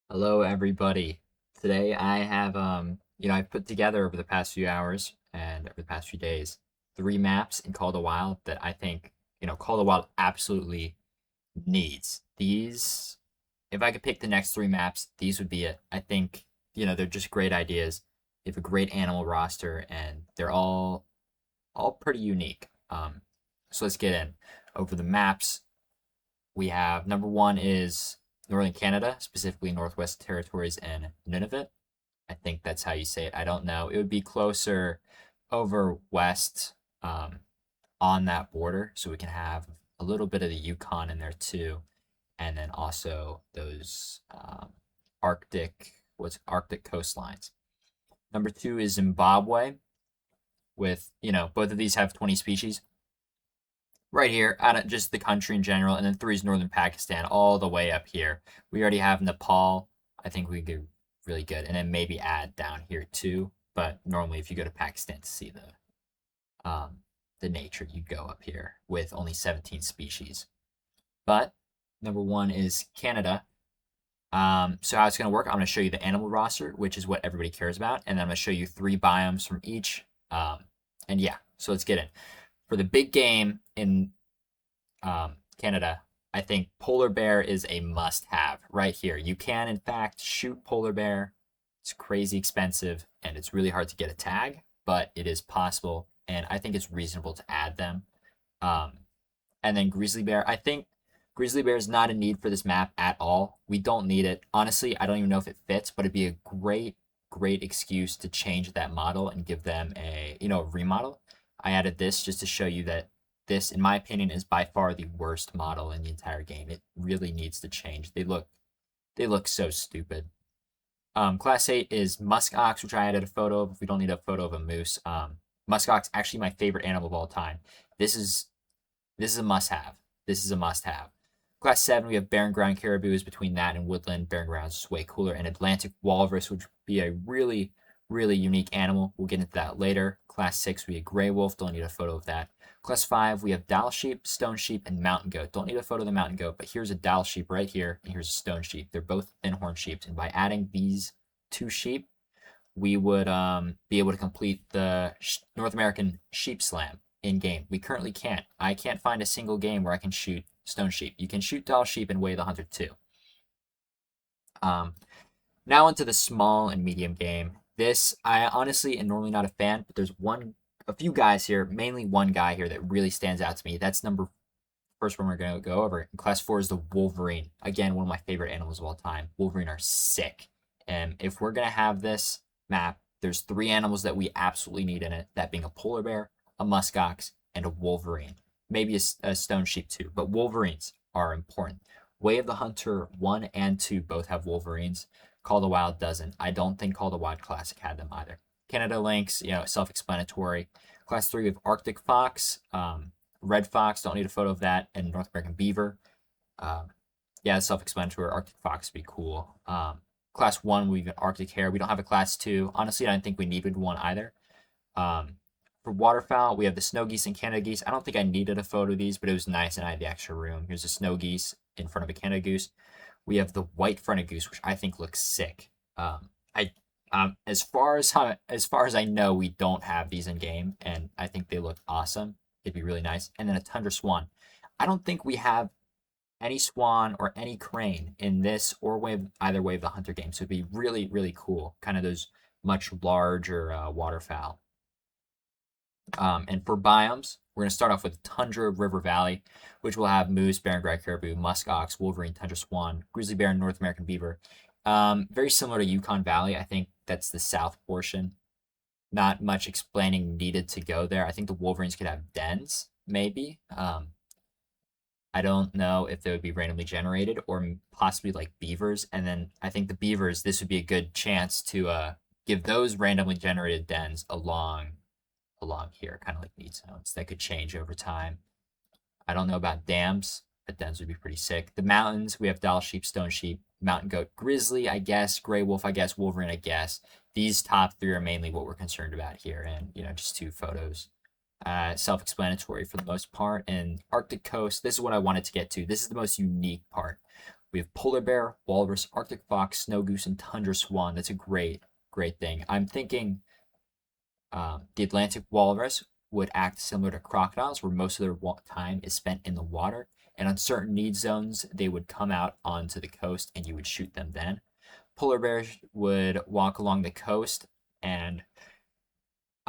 Hello, everybody. Today I have, I've put together over the past few hours and over the past few days 3 maps in Call of the Wild that I think, Call of the Wild absolutely needs. These, if I could pick the next 3 maps, these would be it. I think, they're just great ideas. They have a great animal roster and they're all pretty unique. So let's get in. Over the maps, we have number one is Northern Canada, specifically Northwest Territories and Nunavut. I think that's how you say it. I don't know. It would be closer over west on that border, so we can have a little bit of the Yukon in there too, and then also those Arctic coastlines. Number two is Zimbabwe, with both of these have 20 species right here, out of just the country in general, and then three is northern Pakistan, all the way up here. We already have Nepal. I think we could really good, and then maybe add down here too. But normally, if you go to Pakistan to see the nature, you go up here with only 17 species. But number one is Canada. So how it's going to work, I'm going to show you the animal roster, which is what everybody cares about, and then I'm going to show you 3 biomes from each. And yeah, so let's get in. For the big game in Canada, I think polar bear is a must-have right here. You can, in fact, shoot polar bear. It's crazy expensive, and it's really hard to get a tag, but it is possible, and I think it's reasonable to add them. And then grizzly bear. I think grizzly bear is not a need for this map at all. We don't need it. Honestly, I don't even know if it fits, but it'd be a great excuse to change that model and give them a remodel. I added this just to show you that this, in my opinion, is by far the worst model in the entire game. It really needs to change. They look so stupid. Class 8 is musk ox, which I added a photo of. We don't need a photo of a moose. Musk ox, actually my favorite animal of all time. This is a must-have. This is a must-have. Class 7, we have barren ground caribou. Between that and woodland, barren ground is way cooler. And Atlantic walrus, which would be a really unique animal. We'll get into that later. Class 6, we have gray wolf. Don't need a photo of that. Class 5, we have Dall sheep, stone sheep, and mountain goat. Don't need a photo of the mountain goat, but here's a Dall sheep right here, and here's a stone sheep. They're both thin-horn sheep, and by adding these 2 sheep, we would be able to complete the North American Sheep Slam in-game. We currently can't. I can't find a single game where I can shoot stone sheep. You can shoot Dall sheep in Way of the Hunter too. Now into the small and medium game. This, I honestly am normally not a fan, but there's a few guys here, mainly one guy here that really stands out to me. That's first one we're going to go over. Class 4 is the Wolverine. Again, one of my favorite animals of all time. Wolverine are sick. And if we're going to have this map, there's 3 animals that we absolutely need in it, that being a polar bear, a muskox, and a wolverine. Maybe a stone sheep too, but wolverines are important. Way of the Hunter 1 and 2 both have wolverines. Call of the Wild doesn't. I don't think Call of the Wild Classic had them either. Canada Lynx, self-explanatory. Class 3, we have Arctic Fox, Red Fox, don't need a photo of that, and North American Beaver. Yeah, self-explanatory. Arctic Fox would be cool. Class 1, we've got Arctic Hare. We don't have a Class 2. Honestly, I didn't think we needed one either. For waterfowl, we have the snow geese and Canada geese. I don't think I needed a photo of these, but it was nice and I had the extra room. Here's a snow geese in front of a Canada goose. We have the white fronted goose, which I think looks sick. As far as I know, we don't have these in game, and I think they look awesome. It'd be really nice. And then a tundra swan. I don't think we have any swan or any crane in this or either Way of the Hunter game, so it'd be really cool. Kind of those much larger waterfowl. And for biomes, we're going to start off with Tundra River Valley, which will have moose, barren ground caribou, musk ox, wolverine, tundra swan, grizzly bear, and North American beaver. Very similar to Yukon Valley. I think that's the south portion. Not much explaining needed to go there. I think the wolverines could have dens, maybe. I don't know if they would be randomly generated or possibly like beavers. And then I think the beavers, this would be a good chance to give those randomly generated dens along here, kind of like need zones that could change over time. I don't know about dams, but dens would be pretty sick. The mountains, we have Dall sheep, stone sheep, mountain goat, grizzly, I guess, gray wolf, I guess, wolverine, I guess. These top 3 are mainly what we're concerned about here, and just 2 photos. Self-explanatory for the most part. And Arctic coast, this is what I wanted to get to. This is the most unique part. We have polar bear, walrus, Arctic fox, snow goose, and tundra swan. That's a great, great thing. I'm thinking the Atlantic walrus would act similar to crocodiles, where most of their time is spent in the water. And on certain need zones, they would come out onto the coast and you would shoot them then. Polar bears would walk along the coast, and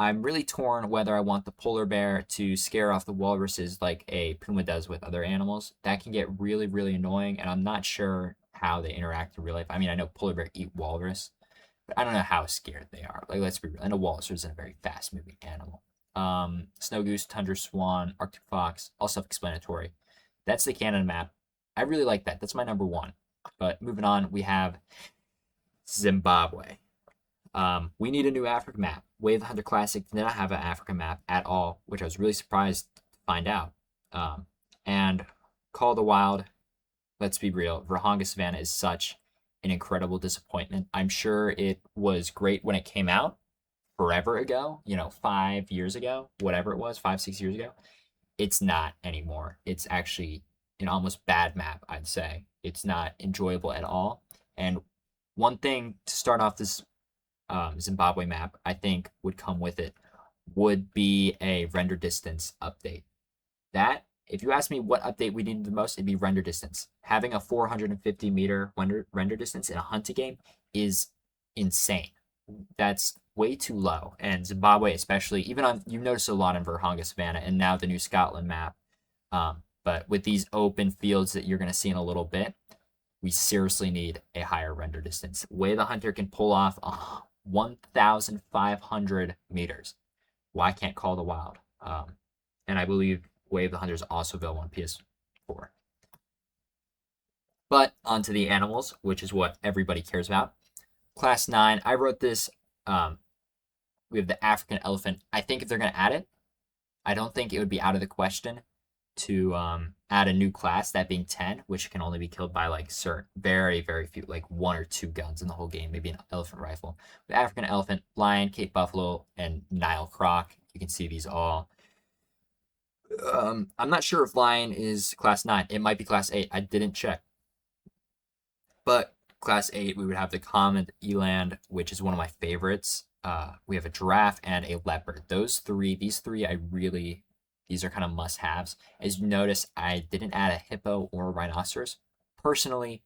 I'm really torn whether I want the polar bear to scare off the walruses like a puma does with other animals. That can get really, really annoying, and I'm not sure how they interact in real life. I mean, I know polar bear eat walrus, but I don't know how scared they are. Like, let's be real. And a walrus isn't a very fast-moving animal. Snow goose, tundra swan, Arctic fox, all self-explanatory. That's the Canada map. I really like that. That's my number one. But moving on, we have Zimbabwe. We need a new Africa map. Way of the Hunter Classic did not have an Africa map at all, which I was really surprised to find out. And Call of the Wild, let's be real, Virhonga Savannah is such an incredible disappointment. I'm sure it was great when it came out forever ago, 5 years ago, whatever it was, 5, 6 years ago. It's not anymore. It's actually an almost bad map, I'd say. It's not enjoyable at all. And one thing to start off this Zimbabwe map, I think would come with it would be a render distance update. That, if you ask me what update we need the most, it'd be render distance. Having a 450 meter render distance in a hunting game is insane. That's way too low. And Zimbabwe, especially, even on, you notice a lot in Virhonga Savannah and now the new Scotland map. But with these open fields that you're going to see in a little bit, we seriously need a higher render distance. Way the Hunter can pull off 1,500 meters. Why can't Call the Wild? And I believe Way of the Hunter is also available on PS4. But onto the animals, which is what everybody cares about. Class 9, I wrote this. We have the African elephant. I think if they're going to add it, I don't think it would be out of the question to add a new class, that being 10, which can only be killed by like very, very few, like 1 or 2 guns in the whole game, maybe an elephant rifle. The African elephant, lion, Cape buffalo, and Nile croc. You can see these all. I'm not sure if lion is class 9. It might be class 8. I didn't check. But class 8, we would have the common eland, which is one of my favorites. We have a giraffe and a leopard. These three, these are kind of must-haves. As you notice, I didn't add a hippo or a rhinoceros. Personally,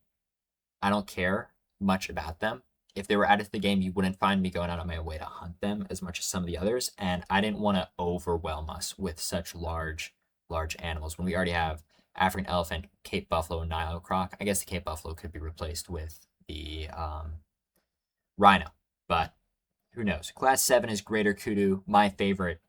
I don't care much about them. If they were added to the game, you wouldn't find me going out of my way to hunt them as much as some of the others. And I didn't want to overwhelm us with such large animals when we already have African elephant, Cape buffalo, and Nile croc. I guess the Cape buffalo could be replaced with the rhino, but who knows? Class 7 is greater kudu, my favorite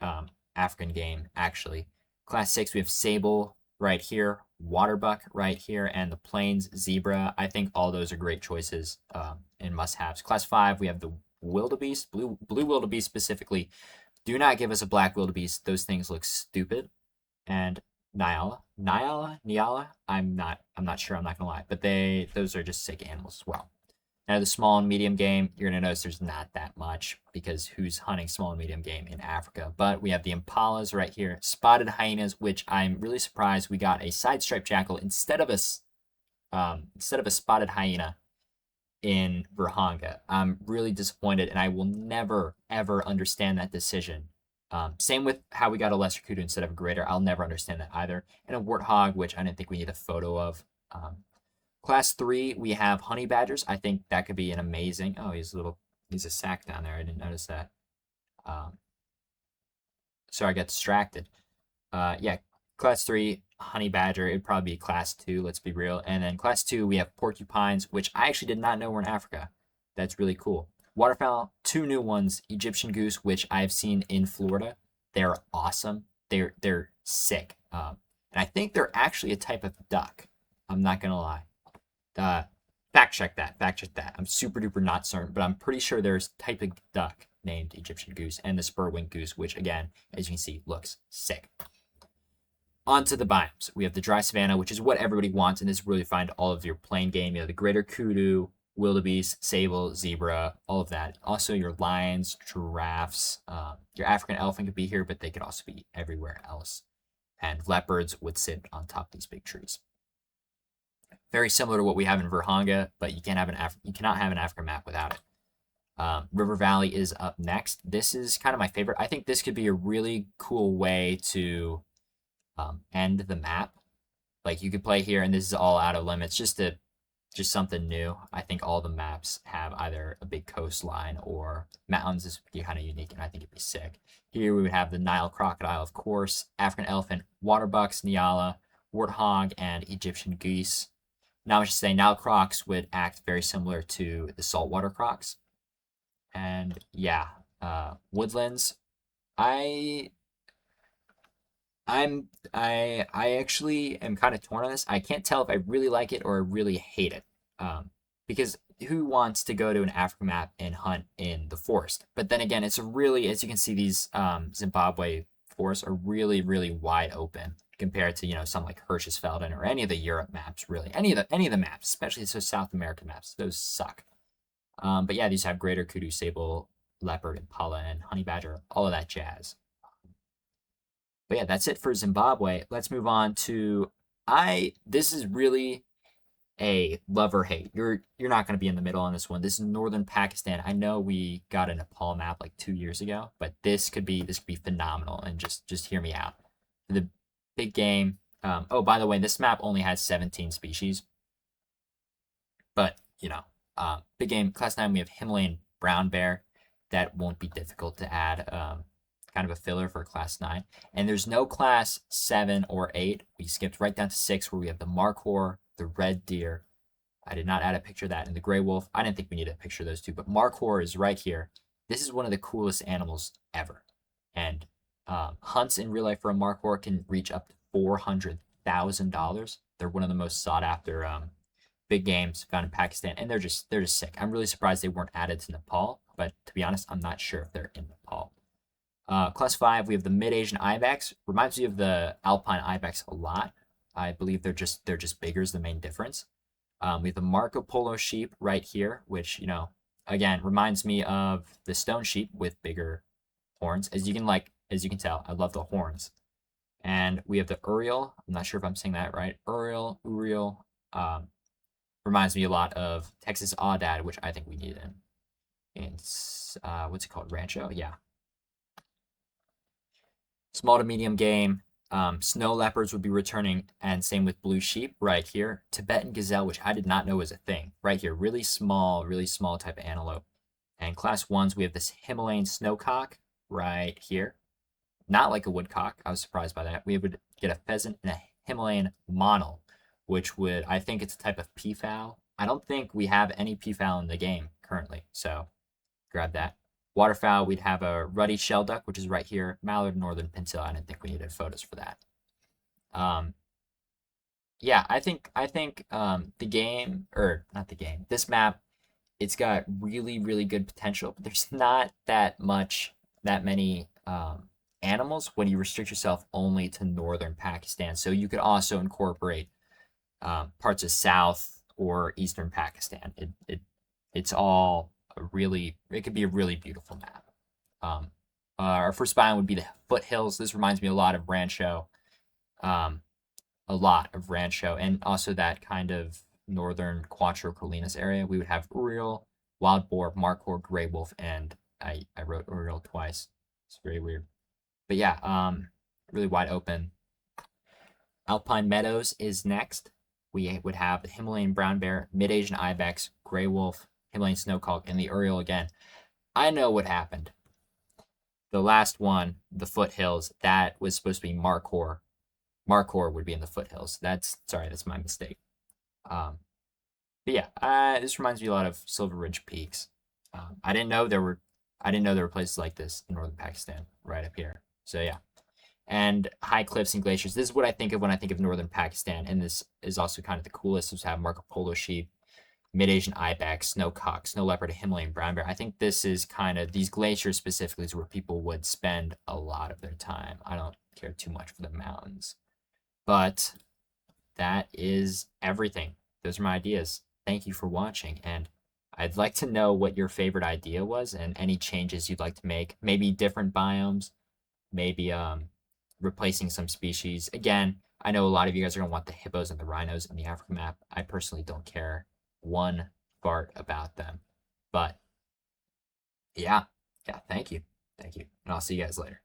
African game, actually. Class 6, we have sable right here, waterbuck right here, and the plains zebra. I think all those are great choices and must-haves. Class 5, we have the wildebeest, blue wildebeest specifically. Do not give us a black wildebeest. Those things look stupid. And Nyala, I'm not sure, I'm not gonna lie, but those are just sick animals as well. Now the small and medium game, you're gonna notice there's not that much because who's hunting small and medium game in Africa? But we have the impalas right here, spotted hyenas, which I'm really surprised we got a side striped jackal instead of a spotted hyena in Virhonga. I'm really disappointed, and I will never ever understand that decision. Same with how we got a lesser kudu instead of a greater. I'll never understand that either. And a warthog, which I didn't think we need a photo of. Class 3, we have honey badgers. I think that could be an amazing. Oh, he's a sack down there. I didn't notice that. Sorry, I got distracted. Yeah, class 3, honey badger. It'd probably be class 2, let's be real. And then class 2, we have porcupines, which I actually did not know were in Africa. That's really cool. Waterfowl, 2 new ones. Egyptian goose, which I've seen in Florida. They're awesome. They're sick. And I think they're actually a type of duck. I'm not gonna lie. Fact check that. I'm super duper not certain, but I'm pretty sure there's a type of duck named Egyptian goose, and the spur-winged goose, which again, as you can see, looks sick. On to the biomes. We have the dry savanna, which is what everybody wants, and this is where you find all of your plain game. You have the greater kudu, wildebeest, sable, zebra, all of that. Also, your lions, giraffes, your African elephant could be here, but they could also be everywhere else. And leopards would sit on top of these big trees. Very similar to what we have in Virhonga, but you can't have you cannot have an African map without it. River Valley is up next. This is kind of my favorite. I think this could be a really cool way to end the map. Like you could play here, and this is all out of limits, just something new. I think all the maps have either a big coastline or mountains. This would be kind of unique, and I think it'd be sick. Here we would have the Nile crocodile, of course, African elephant, water bucks, Nyala, warthog, and Egyptian geese. Now I should say Nile crocs would act very similar to the saltwater crocs. And yeah, woodlands. I I actually am kind of torn on this. I can't tell if I really like it or I really hate it. Because who wants to go to an African map and hunt in the forest? But then again, it's a really, as you can see, these Zimbabwe forests are really, really wide open compared to, you know, some like Hirschesfelden or any of the Europe maps, really. Any of the maps, especially the South American maps. Those suck. But yeah, these have greater kudu, sable, leopard, impala, and honey badger, all of that jazz. But yeah, that's it for Zimbabwe. Let's move on to this is really a love or hate. You're not going to be in the middle on this one. This is northern Pakistan. I know we got a Nepal map like 2 years ago, but this could be phenomenal, and just hear me out. The big game. Oh, by the way, this map only has 17 species. But, you know, big game, class 9, we have Himalayan brown bear. That won't be difficult to add. Kind of a filler for class 9. And there's no class 7 or 8. We skipped right down to 6 where we have the markhor, the red deer. I did not add a picture of that. And the gray wolf. I didn't think we needed a picture of those two, but markhor is right here. This is one of the coolest animals ever. And hunts in real life for a markhor can reach up to $400,000. They're one of the most sought after big games found in Pakistan, and they're just sick. I'm really surprised they weren't added to Nepal, but to be honest, I'm not sure if they're in Nepal. Class 5, we have the mid-Asian ibex. Reminds me of the alpine ibex a lot. I believe they're just bigger is the main difference. We have the Marco Polo sheep right here, which, you know, again, reminds me of the stone sheep with bigger horns. As you can tell, I love the horns. And we have the Uriel. I'm not sure if I'm saying that right. Uriel. Reminds me a lot of Texas Aoudad, which I think we need in what's it called? Rancho? Yeah. Small to medium game. Snow leopards would be returning, and same with blue sheep right here. Tibetan gazelle, which I did not know was a thing, right here. Really small type of antelope. And class 1s, we have this Himalayan snowcock right here. Not like a woodcock. I was surprised by that. We would get a pheasant and a Himalayan monal, which would, I think it's a type of peafowl. I don't think we have any peafowl in the game currently, so grab that. Waterfowl, we'd have a ruddy shelduck, which is right here. Mallard, northern pintail. I didn't think we needed photos for that. Yeah, I think the game, or not the game, this map, it's got really good potential, but there's not that many animals when you restrict yourself only to northern Pakistan. So you could also incorporate parts of South or Eastern Pakistan. It's all it could be a really beautiful map. Our first biome would be the foothills. This reminds me a lot of Rancho, and also that kind of northern Quattro Colinas area. We would have Uriel, wild boar, markhor, gray wolf, and I wrote Uriel twice. It's very weird, but yeah, really wide open. Alpine Meadows is next. We would have the Himalayan brown bear, mid-Asian ibex, gray wolf, Himalayan snowcock, and the Uriel again. I know what happened. The last one, the foothills, that was supposed to be markhor. Markhor would be in the foothills. That's my mistake. But yeah, this reminds me a lot of Silver Ridge Peaks. I didn't know there were places like this in northern Pakistan, right up here. So yeah. And high cliffs and glaciers. This is what I think of when I think of northern Pakistan, and this is also kind of the coolest. Is have Marco Polo sheep, mid-Asian ibex, snowcock, snow leopard, Himalayan brown bear. I think this is kind of, these glaciers specifically is where people would spend a lot of their time. I don't care too much for the mountains. But that is everything. Those are my ideas. Thank you for watching, and I'd like to know what your favorite idea was and any changes you'd like to make. Maybe different biomes, maybe replacing some species. Again, I know a lot of you guys are going to want the hippos and the rhinos in the Africa map. I personally don't care one fart about them. But yeah, thank you. Thank you. And I'll see you guys later.